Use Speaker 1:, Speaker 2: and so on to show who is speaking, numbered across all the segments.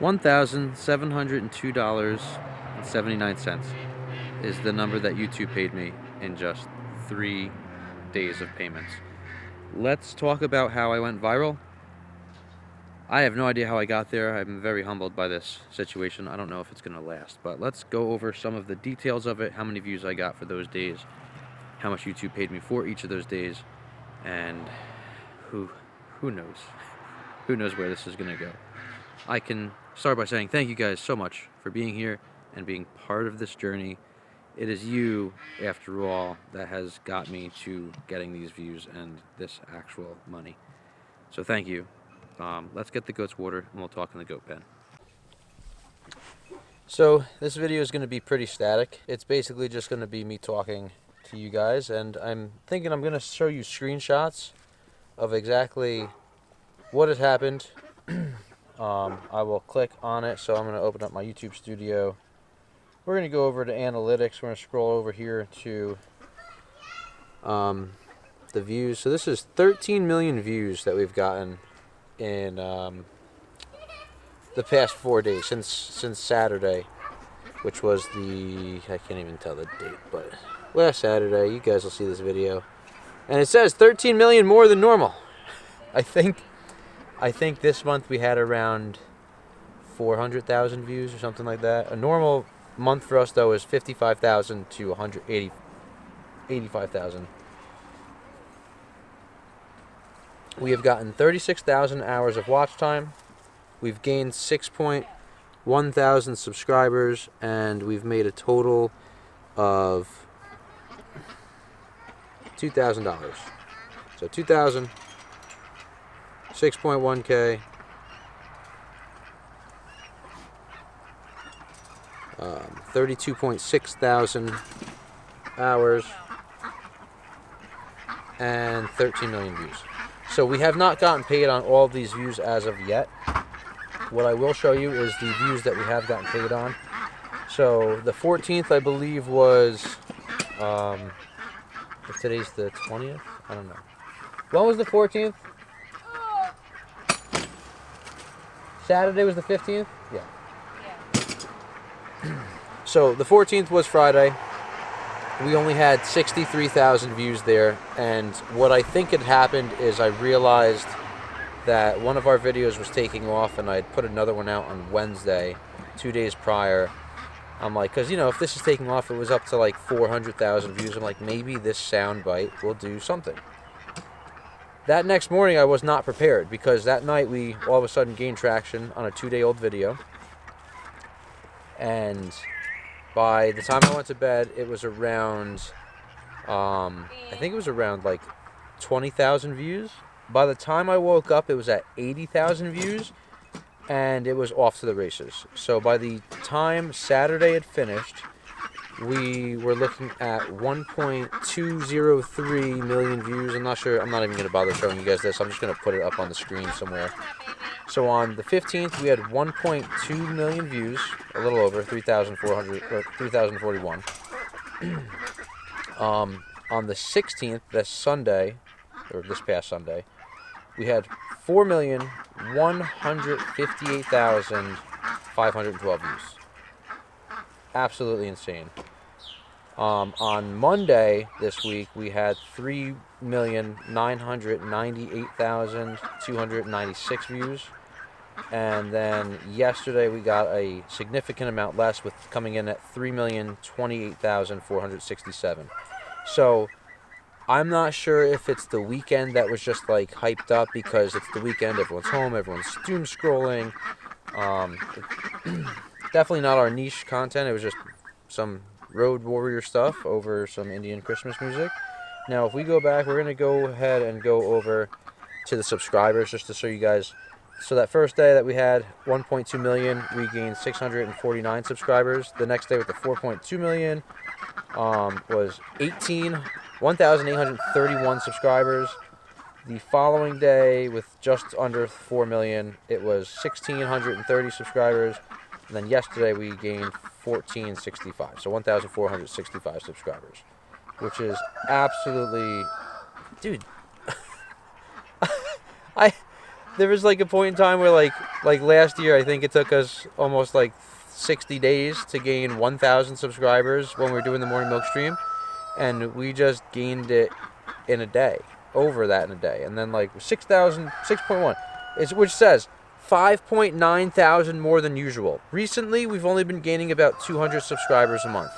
Speaker 1: $1,702.79 is the number that YouTube paid me in just 3 days of payments. Let's talk about how I went viral. I have no idea how I got there. I'm very humbled by this situation. I don't know if it's going to last, but let's go over some of the details of it, how many views I got for those days, how much YouTube paid me for each of those days, and who knows? Who knows where this is going to go. I can start by saying thank you guys so much for being here and being part of this journey. It is you, after all, that has got me to getting these views and this actual money. So thank you. Let's get the goat's water and we'll talk in the goat pen. So this video is going to be pretty static. It's basically just going to be me talking to you guys, and I'm thinking I'm going to show you screenshots of exactly what has happened. I will click on it, so I'm going to open up my YouTube studio. We're going to go over to analytics. We're going to scroll over here to the views. So this is 13 million views that we've gotten in the past 4 days, since Saturday, which was I can't even tell the date, but last Saturday. You guys will see this video, and it says 13 million more than normal. I think this month we had around 400,000 views or something like that. A normal month for us, though, is 55,000 to 85,000. We have gotten 36,000 hours of watch time. We've gained 6.1 thousand subscribers, and we've made a total of $2,000. So 2,000, 6.1K, 32.6 thousand hours, and 13 million views. So we have not gotten paid on all of these views as of yet. What I will show you is the views that we have gotten paid on. So the 14th, I believe, was, if today's the 20th? I don't know. When was the 14th? Saturday was the 15th? Yeah. So the 14th was Friday. We only had 63,000 views there, and what I think had happened is I realized that one of our videos was taking off, and I'd put another one out on Wednesday, 2 days prior. I'm like, because, if this is taking off, it was up to like 400,000 views. I'm like, maybe this sound bite will do something. That next morning, I was not prepared, because that night we all of a sudden gained traction on a 2-day-old video, and by the time I went to bed, it was around, I think it was around like 20,000 views. By the time I woke up, it was at 80,000 views, and it was off to the races. So by the time Saturday had finished, we were looking at 1.203 million views. I'm not sure, I'm not even going to bother showing you guys this. I'm just going to put it up on the screen somewhere. So on the 15th, we had 1.2 million views, a little over 3,400 or 3,041. On the 16th, this Sunday, or this past Sunday, we had 4,158,512 views. Absolutely insane. On Monday this week, we had 3,998,296 views. And then yesterday we got a significant amount less, with coming in at 3,028,467. So I'm not sure if it's the weekend that was just like hyped up because it's the weekend, everyone's home, everyone's doom scrolling. Definitely not our niche content. It was just some road warrior stuff over some Indian Christmas music. Now if we go back, we're going to go ahead and go over to the subscribers just to show you guys. So that first day that we had 1.2 million, we gained 649 subscribers. The next day with the 4.2 million was 1,831 subscribers. The following day with just under 4 million, it was 1,630 subscribers. And then yesterday we gained 1,465, so 1,465 subscribers, which is absolutely, dude. there was like a point in time where like last year, I think it took us almost like 60 days to gain 1,000 subscribers when we were doing the morning milk stream, and we just gained it in a day, over that in a day, and then like 6,000, 6.1, which says 5.9 thousand more than usual. Recently, we've only been gaining about 200 subscribers a month.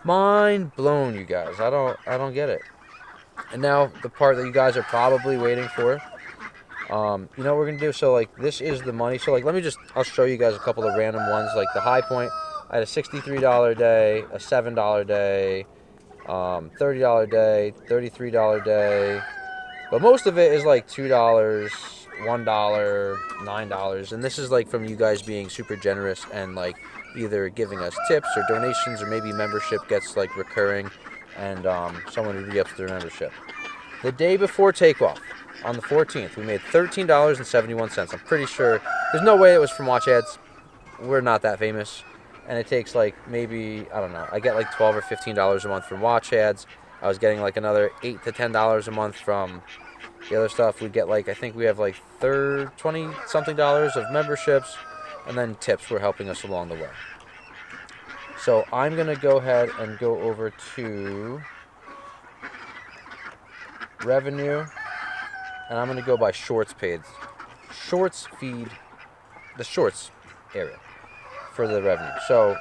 Speaker 1: Mind blown, you guys. I don't get it. And now the part that you guys are probably waiting for. You know what we're gonna do? So like this is the money. So like I'll show you guys a couple of random ones. Like the high point, I had a $63 day, a $7 day, $30 day, $33 day. But most of it is like $2, $1, $9, and this is like from you guys being super generous and like either giving us tips or donations, or maybe membership gets like recurring, and someone re-ups their membership. The day before takeoff, on the 14th, we made $13.71. I'm pretty sure there's no way it was from watch ads. We're not that famous, and it takes like maybe, I don't know, I get like $12 or $15 a month from watch ads. I was getting like another $8 to $10 a month from the other stuff. We get like, I think we have like 20 something dollars of memberships, and then tips were helping us along the way. So I'm gonna go ahead and go over to revenue, and I'm gonna go by shorts paid. Shorts feed, the shorts area for the revenue. So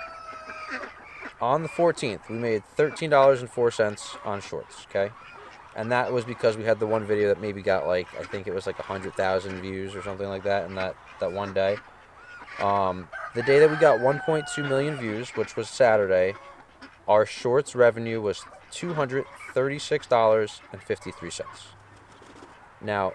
Speaker 1: on the 14th, we made $13.04 on shorts, okay? And that was because we had the one video that maybe got like, I think it was like 100,000 views or something like that in that one day. The day that we got 1.2 million views, which was Saturday, our shorts revenue was $236.53. Now,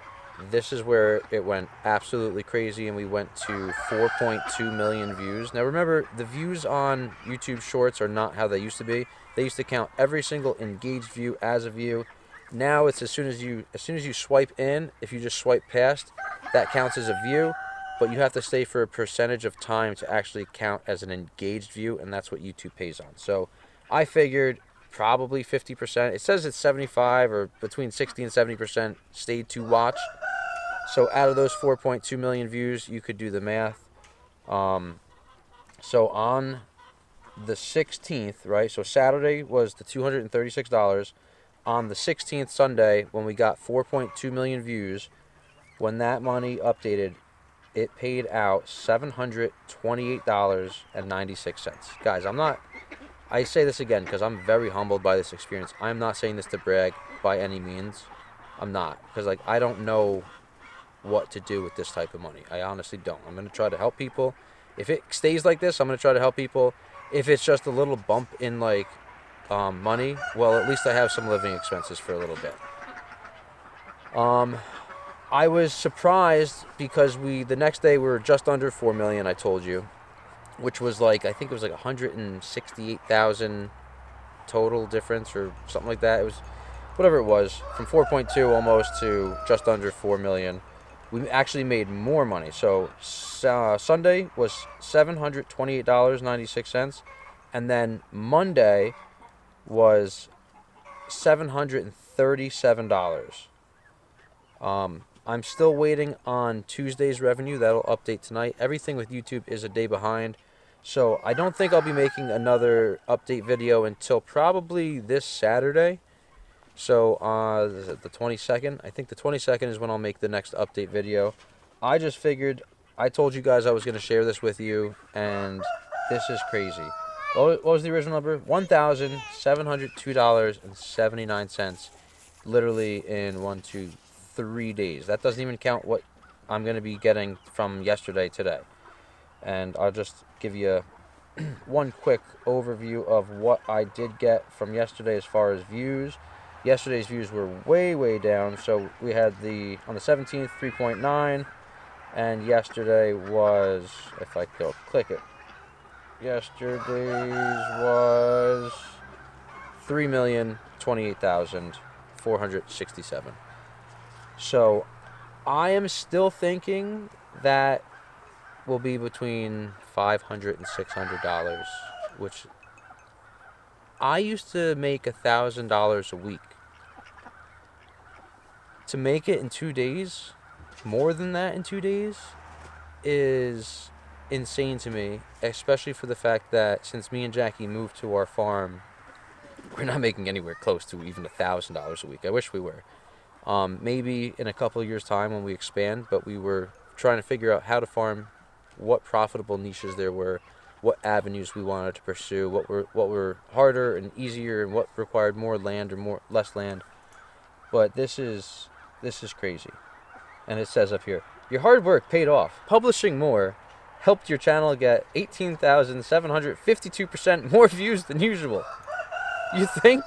Speaker 1: this is where it went absolutely crazy, and we went to 4.2 million views. Now remember, the views on YouTube Shorts are not how they used to be. They used to count every single engaged view as a view. Now it's as soon as you swipe in, if you just swipe past, that counts as a view, but you have to stay for a percentage of time to actually count as an engaged view, and that's what YouTube pays on. So I figured probably 50%. It says it's 75 or between 60 and 70% stayed to watch. So out of those 4.2 million views, you could do the math. So on the 16th, right? So Saturday was the $236. On the 16th, Sunday, when we got 4.2 million views, when that money updated, it paid out $728.96. Guys, I say this again because I'm very humbled by this experience. I'm not saying this to brag by any means. I'm not. Because like I don't know what to do with this type of money. I honestly don't. I'm going to try to help people. If it stays like this, I'm going to try to help people. If it's just a little bump in like money, well, at least I have some living expenses for a little bit. I was surprised because the next day we were just under 4 million, I told you, which was like, I think it was like 168,000 total difference or something like that. It was whatever it was, from 4.2 almost to just under 4 million. We actually made more money. So Sunday was $728.96, and then Monday was $737. I'm still waiting on Tuesday's revenue. That'll update tonight. Everything with YouTube is a day behind. So I don't think I'll be making another update video until probably this Saturday. So the 22nd. I think the 22nd is when I'll make the next update video. I just figured, I told you guys I was going to share this with you, and this is crazy. What was the original number? $1,702.79. Literally in 1, 2, 3 days. That doesn't even count what I'm going to be getting from yesterday today. And I'll just give you one quick overview of what I did get from yesterday as far as views. Yesterday's views were way down. So we had on the 17th 3.9, and yesterday was, if I go click it, yesterday's was 3,028,467. So I am still thinking that will be between $500 and $600, which I used to make $1,000 a week. To make it in 2 days, more than that in 2 days is insane to me, especially for the fact that since me and Jackie moved to our farm, we're not making anywhere close to even $1,000 a week. I wish we were. Maybe in a couple of years' time when we expand, but we were trying to figure out how to farm, what profitable niches there were, what avenues we wanted to pursue, what were harder and easier, and what required more land or less land. But this is crazy. And it says up here, your hard work paid off. Publishing more helped your channel get 18,752% more views than usual. You think?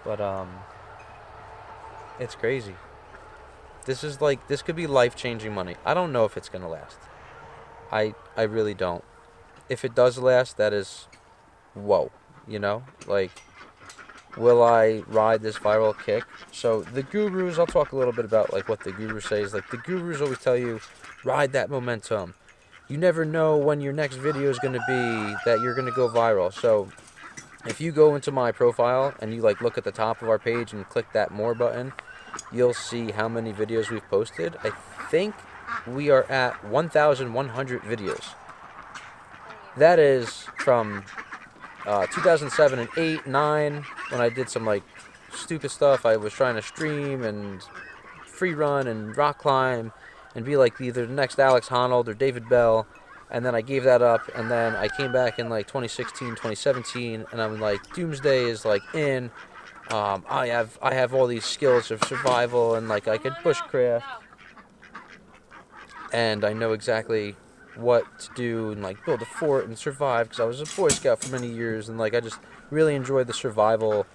Speaker 1: But it's crazy. This could be life-changing money. I don't know if it's gonna last. I really don't. If it does last, that is, whoa, you know? Like, will I ride this viral kick? So the gurus, I'll talk a little bit about like what the guru says. Like the gurus always tell you, ride that momentum. You never know when your next video is gonna be that you're gonna go viral. So if you go into my profile and you like look at the top of our page and click that more button, you'll see how many videos we've posted. I think we are at 1,100 videos. That is from 2007 and 8, 9, when I did some like stupid stuff. I was trying to stream and free run and rock climb and be like either the next Alex Honnold or David Bell. And then I gave that up, and then I came back in like 2016, 2017, and I'm like, Doomsday is like in. I have all these skills of survival, and like I could bushcraft, and I know exactly what to do and like build a fort and survive because I was a Boy Scout for many years, and like I just really enjoyed the survival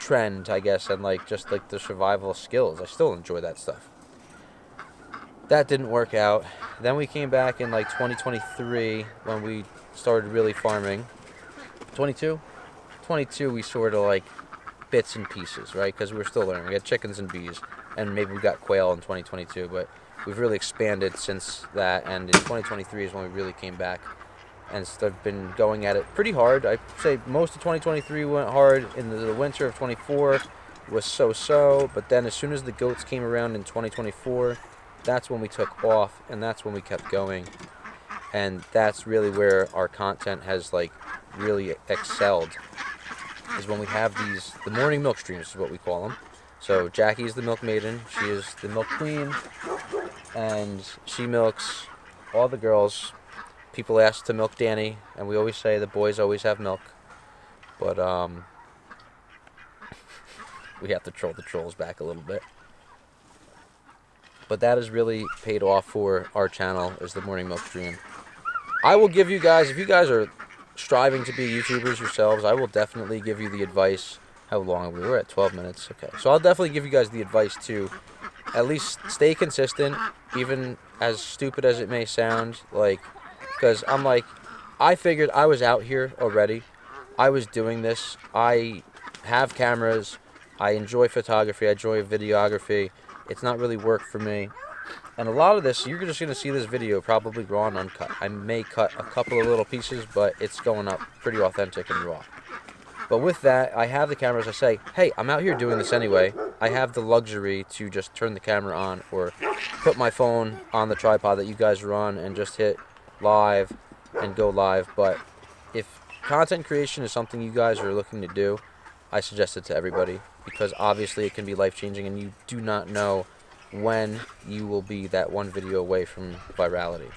Speaker 1: trend, I guess, and like just like the survival skills. I still enjoy that stuff. That didn't work out. Then we came back in like 2023 when we started really farming. 22 we sort of like bits and pieces, right? Because we were still learning. We had chickens and bees, and maybe we got quail in 2022, but we've really expanded since that, and in 2023 is when we really came back and have been going at it pretty hard. I'd say most of 2023 went hard. In the winter of 24 was so-so, but then as soon as the goats came around in 2024, that's when we took off, and that's when we kept going, and that's really where our content has like really excelled, is when we have the morning milk streams is what we call them. So Jackie's the milk maiden, she is the milk queen, and she milks all the girls. People ask to milk Danny, and we always say the boys always have milk, but we have to troll the trolls back a little bit. But that has really paid off for our channel, is the morning milk stream. I will give you guys, if you guys are striving to be YouTubers yourselves, I will definitely give you the advice. How long are we? We're at 12 minutes. Okay. So I'll definitely give you guys the advice to at least stay consistent, even as stupid as it may sound. Like, because I'm like, I figured I was out here already. I was doing this. I have cameras. I enjoy photography. I enjoy videography. It's not really work for me. And a lot of this, you're just going to see this video probably raw and uncut. I may cut a couple of little pieces, but it's going up pretty authentic and raw. But with that, I have the cameras. I say, hey, I'm out here doing this anyway. I have the luxury to just turn the camera on or put my phone on the tripod that you guys are on and just hit live and go live. But if content creation is something you guys are looking to do, I suggest it to everybody, because obviously it can be life-changing, and you do not know when you will be that one video away from virality.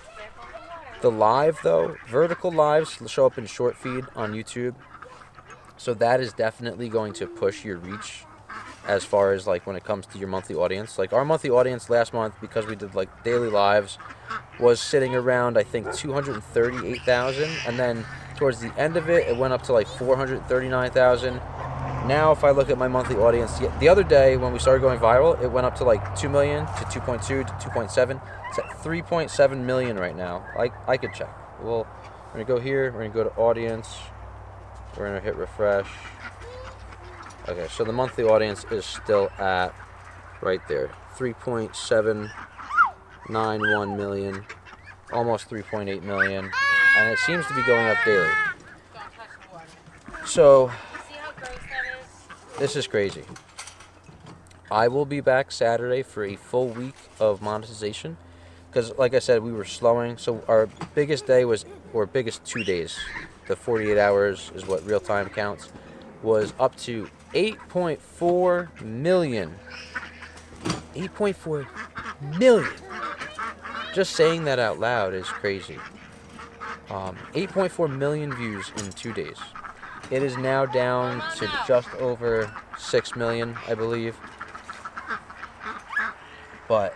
Speaker 1: The live, though, vertical lives show up in short feed on YouTube, so that is definitely going to push your reach as far as like when it comes to your monthly audience. Like our monthly audience last month, because we did like daily lives, was sitting around I think 238,000, and then towards the end of it, it went up to like 439,000. Now, if I look at my monthly audience, the other day when we started going viral, it went up to like 2 million to 2.2 to 2.7. It's at 3.7 million right now. I could check. We're gonna go here. We're gonna go to audience. We're gonna hit refresh. Okay, so the monthly audience is still at right there, 3.791 million, almost 3.8 million, and it seems to be going up daily. So this is crazy. I will be back Saturday for a full week of monetization. Because, like I said, we were slowing. So our biggest day was, or biggest 2 days, the 48 hours is what real time counts, was up to 8.4 million. 8.4 million. Just saying that out loud is crazy. 8.4 million views in 2 days. It is now down to just over 6 million, I believe. But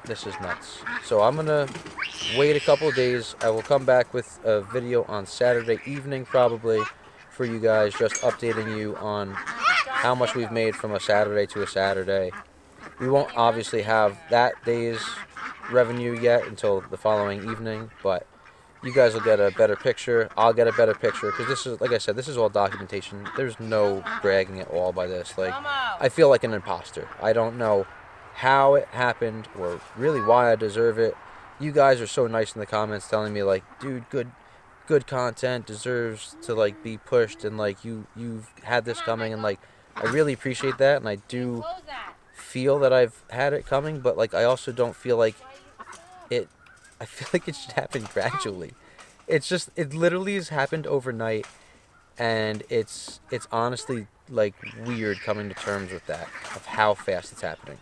Speaker 1: this is nuts. So I'm gonna wait a couple of days. I will come back with a video on Saturday evening probably for you guys, just updating you on how much we've made from a Saturday to a Saturday. We won't obviously have that day's revenue yet until the following evening, but you guys will get a better picture. I'll get a better picture because this is, like I said, this is all documentation. There's no bragging at all by this. Like, I feel like an imposter. I don't know how it happened or really why I deserve it. You guys are so nice in the comments telling me like, dude, good content deserves to like be pushed, and like you've had this coming, and like I really appreciate that, and I do feel that I've had it coming, but like I also don't feel like it. I feel like it should happen gradually. It literally has happened overnight, and it's honestly like weird coming to terms with that, of how fast it's happening.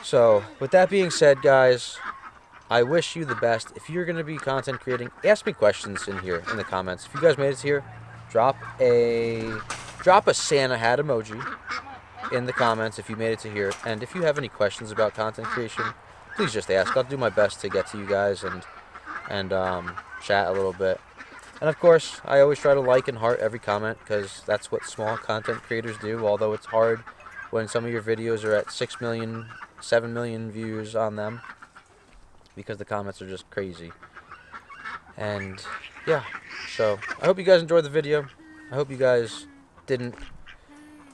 Speaker 1: So with that being said, guys, I wish you the best. If you're going to be content creating, ask me questions in here in the comments. If you guys made it here, drop a Santa hat emoji in the comments if you made it to here. And if you have any questions about content creation, please just ask. I'll do my best to get to you guys and chat a little bit. And of course, I always try to like and heart every comment because that's what small content creators do, although it's hard when some of your videos are at 6 million, 7 million views on them, because the comments are just crazy. And yeah, so I hope you guys enjoyed the video. I hope you guys didn't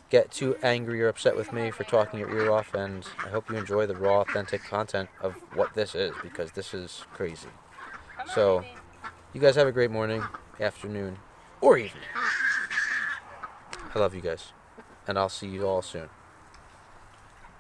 Speaker 1: get too angry or upset with me for talking your ear off, and I hope you enjoy the raw, authentic content of what this is, because this is crazy. So you guys have a great morning, afternoon, or evening. I love you guys, and I'll see you all soon.